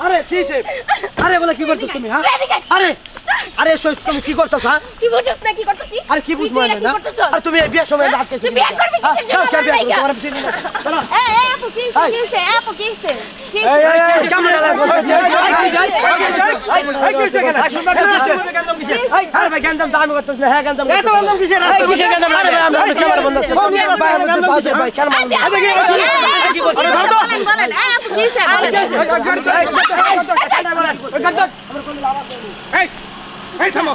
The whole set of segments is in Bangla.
আরে কি সে আরে বলে কি করতেছ তুমি হ্যাঁ আরে আরে তুমি কি করতেছ হ্যাঁ কি বুঝছস না কি করতেছি আরে কি বুঝ মানে না আর তুমি এই বিয়ের সময় আটকেছ তুই বিয়ে করবি কিসের জন্য তোমার পিছনে না চলো এই আপু কি হইছে আপু কি হইছে এই কেমন লাগলো আরে ভাই গন্ধম দামি করতেছ না হ্যাঁ গন্ধম এত গন্ধম কিসের এই কিসের গন্ধম আরে ভাই আমরা ক্যামেরা বন্ধ আছে ভাই আমাদের পাশে ভাই কেন কি করছিস বলেন এই আপু কি হইছে এই থামো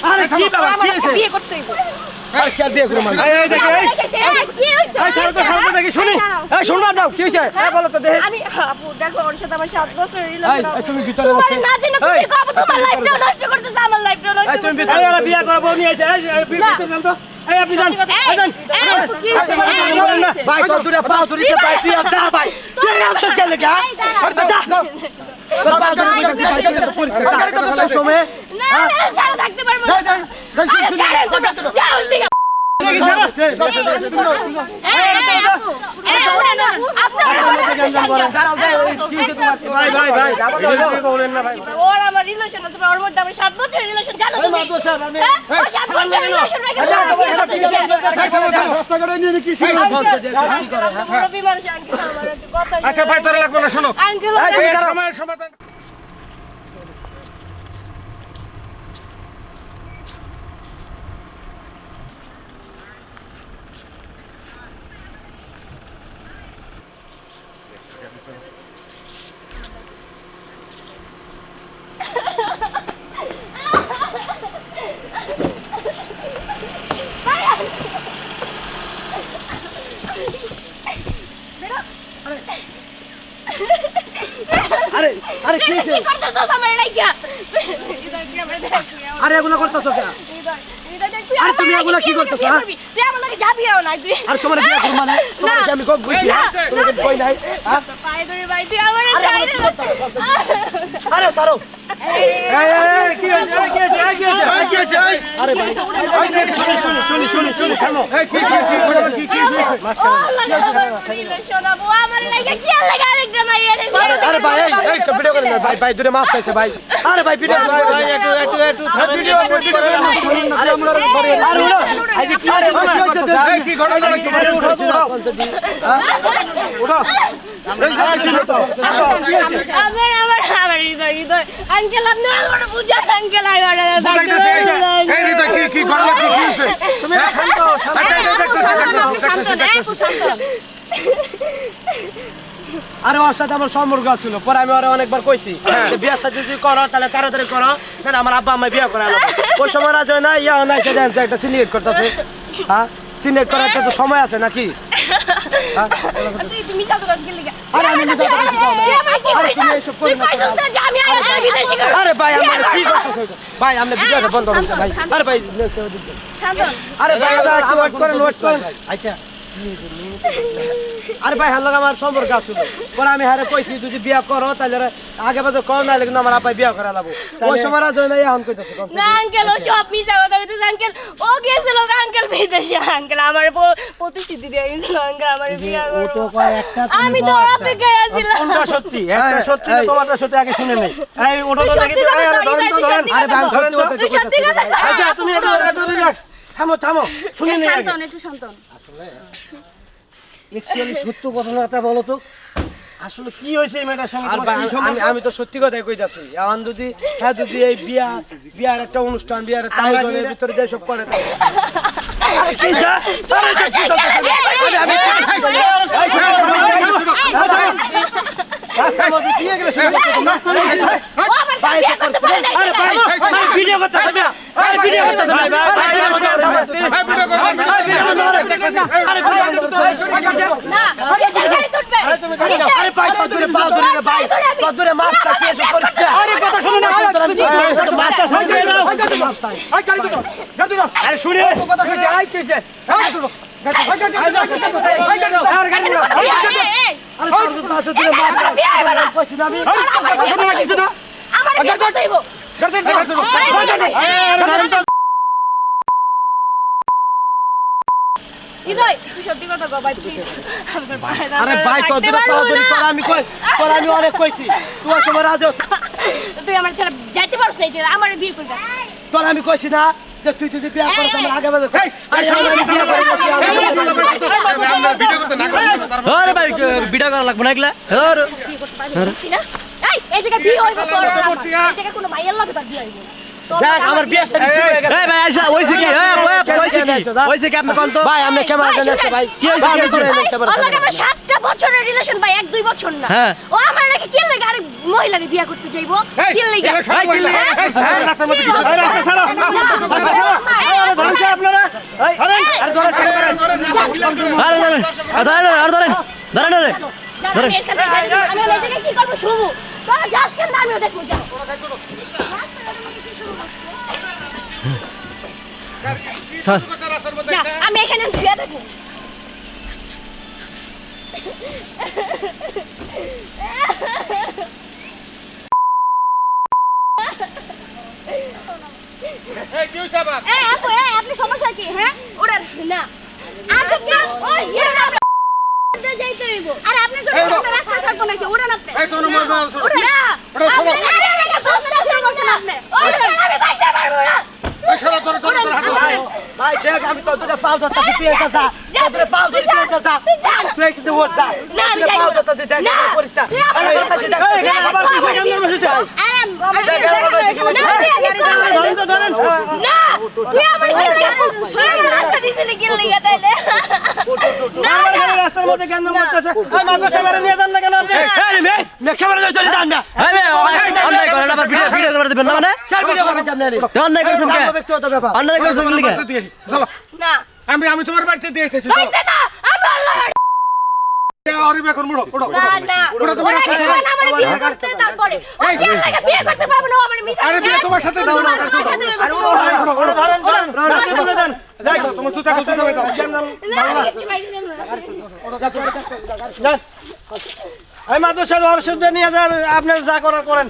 আরে কি বাবা কি হইছে বিয়ে করতে হইব আরে কি বিয়ে করব মানে এই দেখে এই কি হইছে এই ছাড়ো তো দেখি শুনি এই শুনবা না কি হইছে এই বলো তো দেখে আমি আপু দেখো ওর সাথে আমার 7 বছর হইলো এই তুমি ভিতরে তোমার না জানো তুমি কবে তোমার লাইফটা নষ্ট করতেছ আমার লাইফটা নষ্ট এই তুমি এই ওরা বিয়ে করব নিয়ে আইছে এই বিয়ে করতে নাম তো এই আপনি যান এই যান ভাই তো দূরে পাও দূরে সে ভাই তুই যা ভাই তুই রাস্তা চলে যা আর যা তোর পাও দূরে বসে ভাই তো পরীক্ষা সময় না না ছাড়া থাকতে পারবো না আরে ছাড়েন তো যাও ঠিক আচ্ছা ভাই তোরা লাগবে না শোনো সময় আরে আরে কি হইছে করতেছ আমার লাইগা আরে এগুলো করতেছ কেন আরে তুমি এগুলো কি করতেছ হ্যাঁ তুই আমার লাগে যাবি আর না তুই আর তোমার বিয়ে করব মানে তোমার কি আমি কব বুঝি তুমি কই নাই পায়ে ধরে ভাই তুই আমার চাই আরে সারো এই কি হইছে কি হইছে কি হইছে কি হইছে আরে ভাই শুনি থামো এই কি হইছে শোনাবো আমার লাগে কি লাগা আরেকটা মাইয়া রে আরে ভাই এই ভিডিও করে ভাই ভাই দূরে মাছ খাইছে ভাই আরে ভাই ভিডিও ভাই ভাই একটু ভিডিও আরে আমরা ঘরে আরে উড়ো এই যে কি আরে কি হইছে এই কি ঘটনা কি উঠো আমার হৃদয় আঙ্কেল আপনি আমার বুঝা আঙ্কেল এই রিতা কি ঘটনা কি হইছে তুমি শান্ত আরে ওর সাথে আমার সম্পর্ক ছিল পরে আমি ওরা অনেকবার কইছি যে বিয়ে সাথে যদি করো তাহলে তাড়াতাড়ি করো না আমার আব্বা আম্মা বিয়ে করে ওই সময় রাজ হয় না ইয়া না সে জানছে একটা সিনিয়র করতেছে হ্যাঁ সিনিয়র করার একটা তো সময় আছে নাকি তুমি যাও তো গেলি আরে আমি নিজে আরে ভাই আমরা কি করতেছ ভাই আমরা ভিডিওটা বন্ধ করছি ভাই আরে ভাই আরে ভাই নোট করেন আচ্ছা আরে ভাই হাল আমার সম্পর্ক আছিল পরে আমি হারে কইছি যদি বিয়া করো তাহলে আগে বাজে কম না কিন্তু আমার আপাই বিয়া করে লাবো ওই সময় রাজ না এখন কইতাছে না আঙ্কেল ও সব মিছা কথা কইতাছে আঙ্কেল ও গেছিল আঙ্কেল বিদেশে আঙ্কেল আমার প্রতিশ্রুতি দিয়ে গেছিল আঙ্কেল আমার বিয়া করব ও তো কয় একটা আমি তো অপেক্ষায় আছিলাম কোনটা সত্যি একটা সত্যি না তোমারটা সত্যি আগে শুনে নেই এই ওটা তো দেখি ধরেন আরে ভাই সত্যি সত্যি কথা আচ্ছা তুমি একটু রিল্যাক্স থামো শুনে নেই আগে একটু শান্ত অ্যাকচুয়ালি সত্য ঘটনাটা বলো তো আসলে কি হয়েছে এই মেয়েটার সঙ্গে আর আমি তো সত্যি কথাই কইতাছি এখন যদি হ্যাঁ যদি এই বিয়ার একটা অনুষ্ঠান বিয়ার একটা আয়োজনের ভিতরে যে সব করে ভিডিও করতে হৃদয় তুই সত্যি কথা কও ভাই প্লিজ আরে ভাই তোর দুটো পা ধরি তোর আমি কই তোর আমি অনেক কইছি তুই ওই সময় রাজি তুই আমার ছেলে যাইতে পারছ না যে আমার বিয়ে করবি তোর আমি কইছি না যে তুই যদি বিয়ে করছ আমার আগে বাজে আরে আমি বিয়ে করে গেছি আমরা ভিডিও করতে না করি আরে ভাই ভিডিও করা লাগবে না এগুলা আরে বিয়ে করতে পারবি না এই জায়গায় বিয়ে হইব তোর আর আমার। এই জায়গায় কোনো ভাইয়ের লাগে তার বিয়ে হইব দেখ আমার বিয়ে শাদী ঠিক হয়ে গেছে এই ভাই আইসা হইছে কি হইছে কি আপনি কোন তো ভাই আপনি ক্যামেরাটা নেছে ভাই কি হইছে কি হইছে ক্যামেরা আমার আমার 7টা বছরের রিলেশন ভাই 1-2 বছর না হ্যাঁ। ও আমার নাকি কি লাগে আরে মহিলারে বিয়ে করতে যাইবো কি লাগে রাস্তা ছাড়ো আরে ধরছে আপনারা আরে আরে ধরে ক্যামেরা আরে ধরেন আমি এই জায়গায় কি করবো শুভু তোরা যাস কেন আমিও দেখবো যাও যা, আমি এখানে শুয়ে থাকবো এই আপু এই আপনি সমস্যা কি হ্যাঁ ওড়ান না আচ্ছা কি ওই ইয়ে না যাইতে হইব আরে আপনি যদি আমরা রাস্তা থাকবো নাকি ওড়ান আপনি এই কোন মজা ওড়ান না আরে সমস্যা শুরু করছেন আপনি ওড়ান আমি বাইতে পারবো না ভাই দেখ আমি তো দুটো পাও ধরতাছি তুই এটা যা তোরে পাও ধরে তুই এটা যা তুই কিন্তু ওঠ যা না, আমি তুই পাও যাইবো। ধরতাছি দেখ না। করিস না আরে তোর পাশে দেখ এই এখানে আবার কিসে কেমনে বসেছে না তুই আমার আশা দিছিলি কি লাগা তাইলে না রাস্তার মধ্যে কেন করতেছে এই মাদ্রাসা বারে নিয়ে যান না কেন আপনি এই মে ক্যামেরা ধরে চলে যান না এই ভাই অন্যায় করেন আবার ভিডিও করে দিবেন না মানে কার ভিডিও করবেন আপনি অন্যায় করছেন কে ব্যক্তিগত ব্যাপার অন্যায় করছেন কি লিখে চলো না আমি তোমার বাড়িতে দিয়ে এসেছি হইতে না আমার লাগে অরিবে এখন মুড়ো উড়ো না না ওরা কি করে আমার বিয়ে করতে তারপরে ও কি লাগে বিয়ে করতে পারবে না ও আমার মিছা আরে বিয়ে তোমার সাথে দাও না আরে ওড়ো ওরা ধরেন সামনে দেন যাই তোমার জুতা খুলতে যাবে দাও না কিছু পাইছি না এই মাদ্রাসা ওষুধ নিয়ে যান আপনার যা করার করেন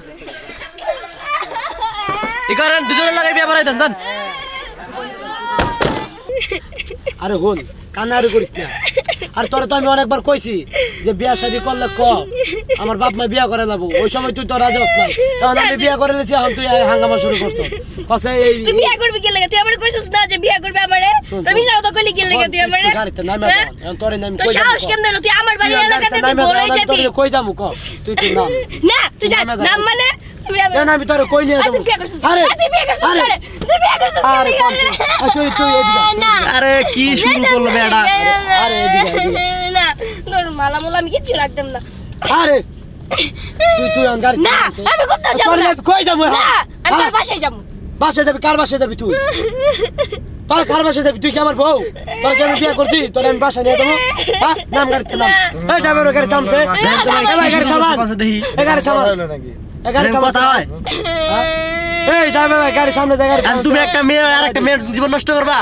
ই করেন দুজনের লাগাই বিয়ে বাড়াই দেন জান আরে হল কান্নারি করিস না আর তোরে তো আমি অনেকবার কইছি যে বিয়া শাদী করলে ক আমার বাপ মা বিয়া করে যাবো ওই সময় তুই তো রাজি হস নাই কারণ আমি বিয়া করে নিয়েছি এখন তুই হাঙ্গামা শুরু করছো কসে এই তুই বিয়ে করবি কি লাগে তুই আমারে কইছস না যে বিয়ে করবে আমারে তুমি যাও তো কইলি কি লাগে তুই আমারে গাড়িতে নামে এখন তোরে নাম তো কই যাবো সাহস কেন দিল তুই আমার বাড়ি এলাকাতে তুই বলেই যাবি কই যাবো ক তুই তুই নাম না তুই যা নাম মানে আমি তোরে কই নিয়ে যাবো তুই বিয়ে করছিস আরে তুই বিয়ে করছিস আরে তুই বিয়ে করছিস আরে কোন তুই তুই এদিকে না আরে কি শুরু করলো বেটা আরে এদিকে না তোর মালা মোলা আমি কিচ্ছু রাখতাম না আরে তুই গাড়ি না আমি কোথাও যাব না কই যাবো না আমি তোর বাসায় যাব বাসায় যাবি কার বাসায় যাবি তুই তোর কার বাসায় যাবি তুই কি আমার বউ তোর কি আমি বিয়ে করছি তোর আমি বাসায় নিয়ে যাবো হ্যাঁ নাম গাড়িতে নাম এই ড্রাইভার গাড়ি থামছে গাড়ি থামান এই গাড়ি থামান এই গাড়ি থামান কথা হয় এই ড্রাইভার গাড়ি সামনে যা গাড়ি আর তুমি একটা মেয়ে আর একটা মেয়ের জীবন নষ্ট করবা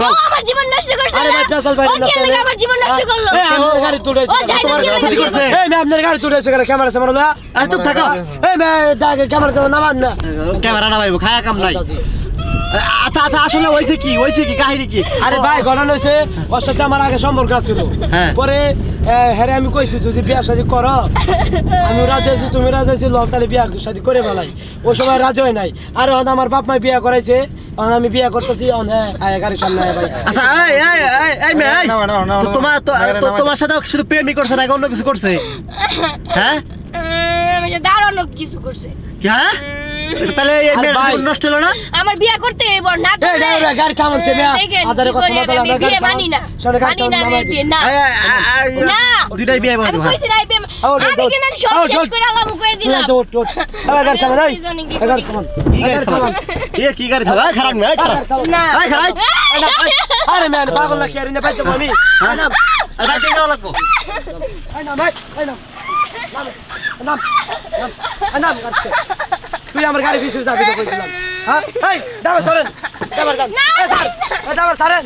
ও আমার জীবন নষ্ট করছে আরে ভাই পেছাল ভাই ও কি লাগে আমার জীবন নষ্ট করলো এই আমার গাড়ি তুলেছে ও যাই তোমার না, ক্ষতি কি করছে করছে? এই মে আপনার গাড়ি তুলেছে ক্যামেরা সামনে না আর চুপ থাকো এই মে ডাকে ক্যামেরা সামনে নামান না ক্যামেরা না ভাইবো খায়া কাম নাই আচ্ছা আচ্ছা আসলে হইছে কি কাহিনী কি আরে ভাই ঘটনা হয়েছে ওর সাথে আমার আগে সম্পর্ক ছিল হ্যাঁ। পরে হ্যাঁ আমি কইছি যদি বিয়া শাদী করো আমি রাজি আছি তুমি রাজি আছি লোক তাহলে বিয়া শাদী করে ফেলাই ওই সময় রাজি হয় নাই আর এখন আমার বাপ মা বিয়া করাইছে এখন আমি বিয়া করতেছি এখন হ্যাঁ গাড়ির সামনে আয় ভাই আচ্ছা এই মেয়ে এই তো তোমার সাথে শুধু প্রেমই করছে না অন্য কিছু করছে হ্যাঁ আমি যে দাঁড়ানো কিছু করছে কি হ্যাঁ তাহলে এই আরে মেয়ের ভাই। জীবন নষ্ট হলো না আমার বিয়ে করতে হইব না এই ড্রাইভার গাড়ি থামাচ্ছে মেয়া দেখেন, হাজারে কি কথা করি মাথা আমি লাগা বিয়ে মানি না সামনে গাড়ি মানি না আমি বিয়ে না না দুইটাই বিয়ে আমি বানাবো কইছি না এই বিয়ে আমি কেন সব শেষ করে আলাম কই দিলাম এবার গাড়ি থামান এই গাড়ি থামান কি গাড়ি থামা খারাপ না খারাপ না এই খারাপ আরে ম্যান পাগল না কি আরে না পাইছো আমি আই নাম আর রাতে যাওয়া লাগবো আই নাম আই নাম নাম নাম করতে তুই আমার গাড়ি পিছু যাবি তো কইছিলাম হ্যাঁ এই দাও সরেন দাও যান এই স্যার দাও সরেন